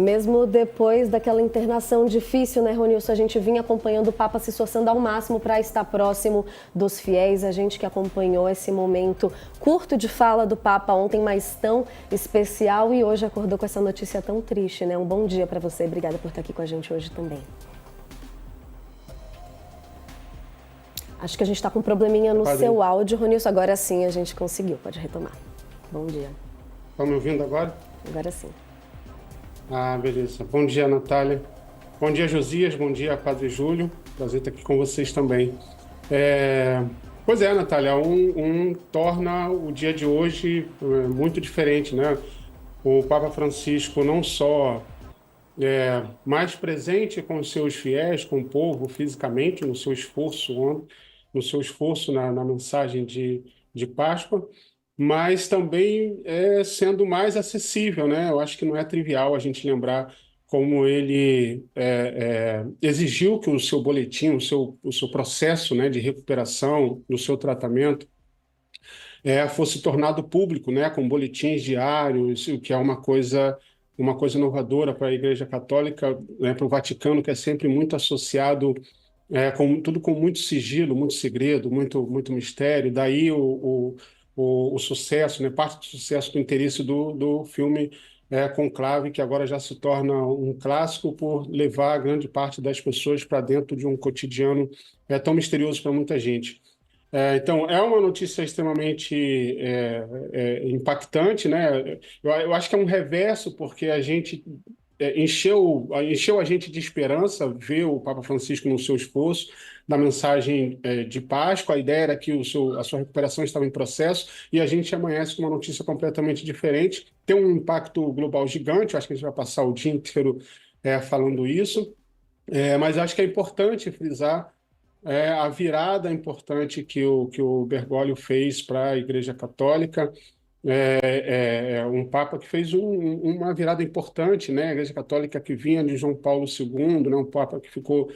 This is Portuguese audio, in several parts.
Mesmo depois daquela internação difícil, né, Ronilson, a gente vinha acompanhando o Papa se esforçando ao máximo para estar próximo dos fiéis. A gente que acompanhou esse momento curto de fala do Papa ontem, mas tão especial, e hoje acordou com essa notícia tão triste, né? Um bom dia para você, obrigada por estar aqui com a gente hoje também. Acho que a gente está com um probleminha no seu áudio, Ronilson. Agora sim a gente conseguiu, pode retomar. Bom dia. Estão me ouvindo agora? Agora sim. Ah, beleza. Bom dia, Natália. Bom dia, Josias. Bom dia, Padre Júlio. Prazer estar aqui com vocês também. Pois é, Natália, torna o dia de hoje muito diferente, né? O Papa Francisco não só mais presente com os seus fiéis, com o povo, fisicamente, no seu esforço na mensagem de Páscoa, mas também sendo mais acessível, né? Eu acho que não é trivial a gente lembrar como ele exigiu que o seu boletim, o seu processo, né, de recuperação, do seu tratamento, fosse tornado público, né, com boletins diários, o que é uma coisa inovadora para a Igreja Católica, né, para o Vaticano, que é sempre muito associado tudo com muito sigilo, muito segredo, muito mistério. Daí o sucesso, né, parte do sucesso do interesse do filme Conclave, que agora já se torna um clássico por levar grande parte das pessoas para dentro de um cotidiano tão misterioso para muita gente. Então, é uma notícia extremamente impactante, né? Eu acho que é um reverso, porque a gente encheu a gente de esperança ver o Papa Francisco no seu esforço, na mensagem de Páscoa. A ideia era que a sua recuperação estava em processo, e a gente amanhece com uma notícia completamente diferente. Tem um impacto global gigante, eu acho que a gente vai passar o dia inteiro falando isso, mas acho que é importante frisar a virada importante que o Bergoglio fez para a Igreja Católica. Um Papa que fez uma virada importante, né? A Igreja Católica que vinha de João Paulo II, né? Um Papa que ficou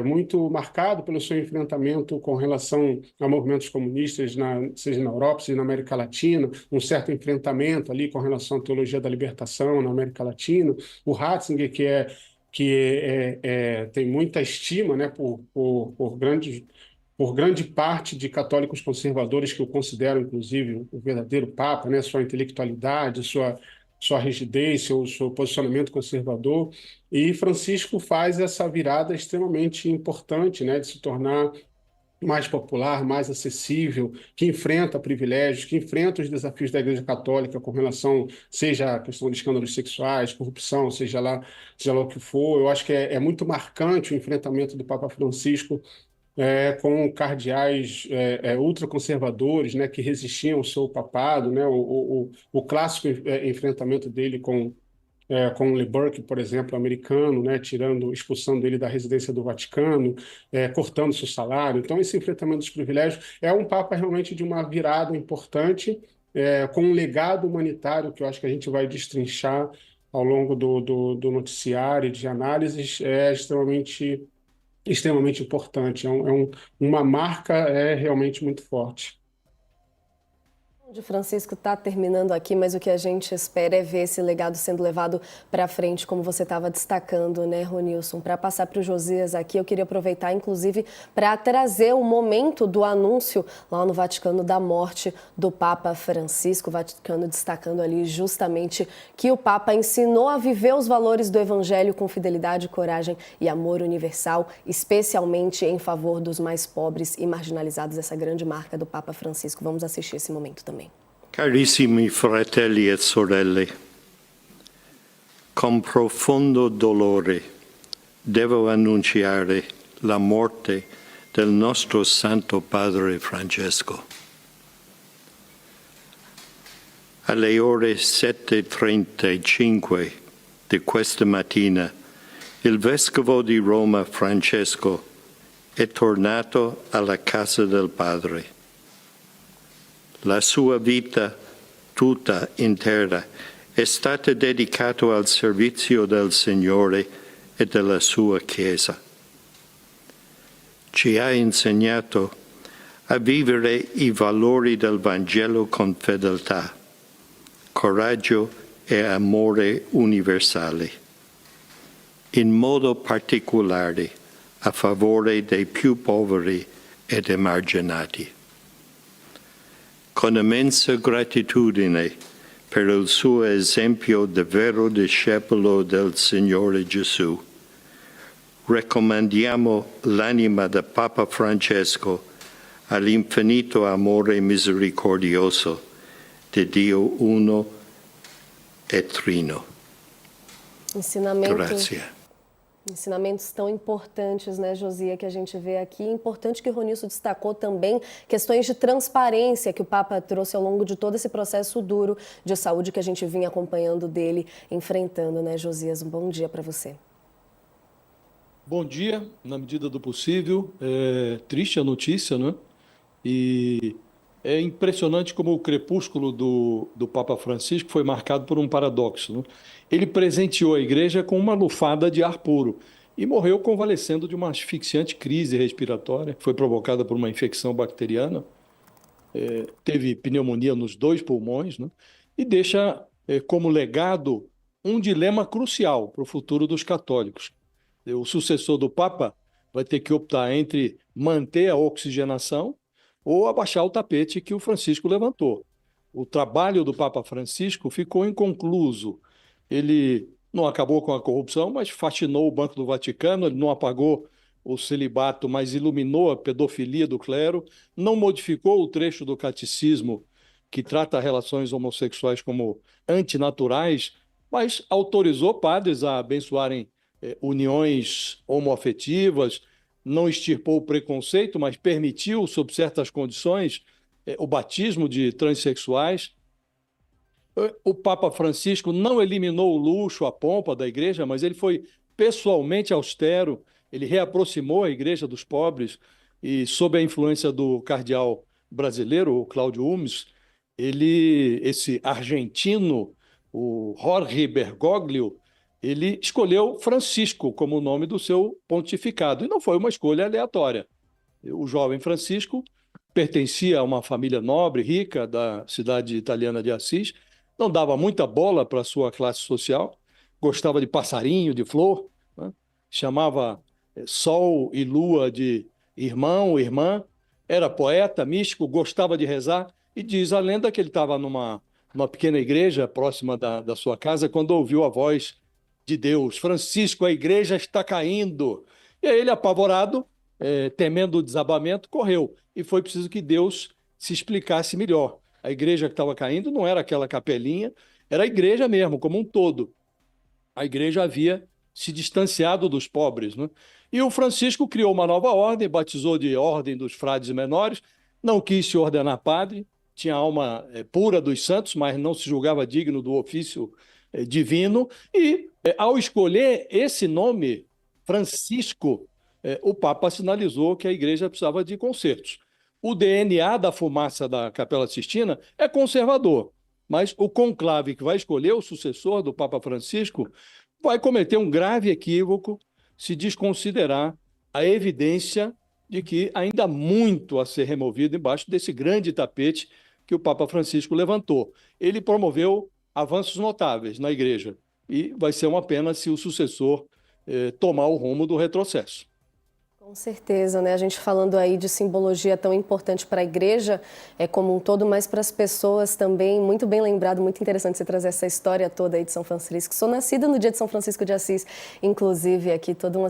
muito marcado pelo seu enfrentamento com relação a movimentos comunistas, seja na Europa, seja na América Latina, um certo enfrentamento ali com relação à teologia da libertação na América Latina. O Ratzinger, que tem muita estima, né, por grande parte de católicos conservadores, que o consideram, inclusive, o verdadeiro Papa, né, sua intelectualidade, sua rigidez, seu posicionamento conservador. E Francisco faz essa virada extremamente importante, né, de se tornar mais popular, mais acessível, que enfrenta privilégios, que enfrenta os desafios da Igreja Católica com relação, seja a questão de escândalos sexuais, corrupção, seja lá o que for. Eu acho que é muito marcante o enfrentamento do Papa Francisco com cardeais ultraconservadores, né, que resistiam ao seu papado, né, o clássico enfrentamento dele com o Le Burke, por exemplo, americano, né, expulsando ele da residência do Vaticano, cortando seu salário. Então, esse enfrentamento dos privilégios é um Papa realmente de uma virada importante, com um legado humanitário que eu acho que a gente vai destrinchar ao longo do noticiário, de análises, extremamente importante. Uma marca realmente muito forte. O Francisco está terminando aqui, mas o que a gente espera é ver esse legado sendo levado para frente, como você estava destacando, né, Ronilson? Para passar para o Josias aqui, eu queria aproveitar, inclusive, para trazer o momento do anúncio lá no Vaticano da morte do Papa Francisco. O Vaticano destacando ali justamente que o Papa ensinou a viver os valores do Evangelho com fidelidade, coragem e amor universal, especialmente em favor dos mais pobres e marginalizados. Essa grande marca do Papa Francisco. Vamos assistir esse momento também. Carissimi fratelli e sorelle, con profondo dolore devo annunciare la morte del nostro Santo Padre Francesco. Alle ore 7:35 di questa mattina, il Vescovo di Roma Francesco è tornato alla casa del Padre. La sua vita tutta intera è stata dedicata al servizio del Signore e della sua Chiesa. Ci ha insegnato a vivere i valori del Vangelo con fedeltà, coraggio e amore universale, in modo particolare a favore dei più poveri ed emarginati. Con immensa gratitudine per il suo esempio di vero discepolo del Signore Gesù, raccomandiamo l'anima del Papa Francesco all'infinito amore misericordioso di Dio uno e trino. Grazie. Ensinamentos tão importantes, né, Josia, que a gente vê aqui. Importante que o Ronilson destacou também questões de transparência que o Papa trouxe ao longo de todo esse processo duro de saúde que a gente vinha acompanhando dele, enfrentando, né, Josias? Um bom dia para você. Bom dia, na medida do possível. É triste a notícia, né? E é impressionante como o crepúsculo do Papa Francisco foi marcado por um paradoxo, né? Ele presenteou a igreja com uma lufada de ar puro e morreu convalescendo de uma asfixiante crise respiratória, que foi provocada por uma infecção bacteriana. Teve pneumonia nos 2 pulmões, né? E deixa como legado um dilema crucial para o futuro dos católicos. O sucessor do Papa vai ter que optar entre manter a oxigenação ou abaixar o tapete que o Francisco levantou. O trabalho do Papa Francisco ficou inconcluso. Ele não acabou com a corrupção, mas fascinou o Banco do Vaticano, ele não apagou o celibato, mas iluminou a pedofilia do clero, não modificou o trecho do catecismo que trata relações homossexuais como antinaturais, mas autorizou padres a abençoarem uniões homoafetivas, não extirpou o preconceito, mas permitiu, sob certas condições, o batismo de transexuais. O Papa Francisco não eliminou o luxo, a pompa da igreja, mas ele foi pessoalmente austero, ele reaproximou a igreja dos pobres e, sob a influência do cardeal brasileiro, o Cláudio Umes, esse argentino, o Jorge Bergoglio, ele escolheu Francisco como o nome do seu pontificado, e não foi uma escolha aleatória. O jovem Francisco pertencia a uma família nobre, rica, da cidade italiana de Assis, não dava muita bola para a sua classe social, gostava de passarinho, de flor, né? Chamava sol e lua de irmão, irmã, era poeta, místico, gostava de rezar, e diz a lenda que ele estava numa pequena igreja próxima da sua casa quando ouviu a voz de Deus: Francisco, a igreja está caindo. E aí ele, apavorado, temendo o desabamento, correu. E foi preciso que Deus se explicasse melhor. A igreja que estava caindo não era aquela capelinha, era a igreja mesmo, como um todo. A igreja havia se distanciado dos pobres, né? E o Francisco criou uma nova ordem, batizou de Ordem dos Frades Menores, não quis se ordenar padre, tinha a alma pura dos santos, mas não se julgava digno do ofício divino, e ao escolher esse nome, Francisco, o Papa sinalizou que a igreja precisava de consertos. O DNA da fumaça da Capela Sistina é conservador, mas o conclave que vai escolher o sucessor do Papa Francisco vai cometer um grave equívoco se desconsiderar a evidência de que ainda há muito a ser removido embaixo desse grande tapete que o Papa Francisco levantou. Ele promoveu avanços notáveis na igreja e vai ser uma pena se o sucessor tomar o rumo do retrocesso. Com certeza, né? A gente falando aí de simbologia tão importante para a igreja como um todo, mas para as pessoas também. Muito bem lembrado, muito interessante você trazer essa história toda aí de São Francisco. Sou nascida no dia de São Francisco de Assis, inclusive aqui toda uma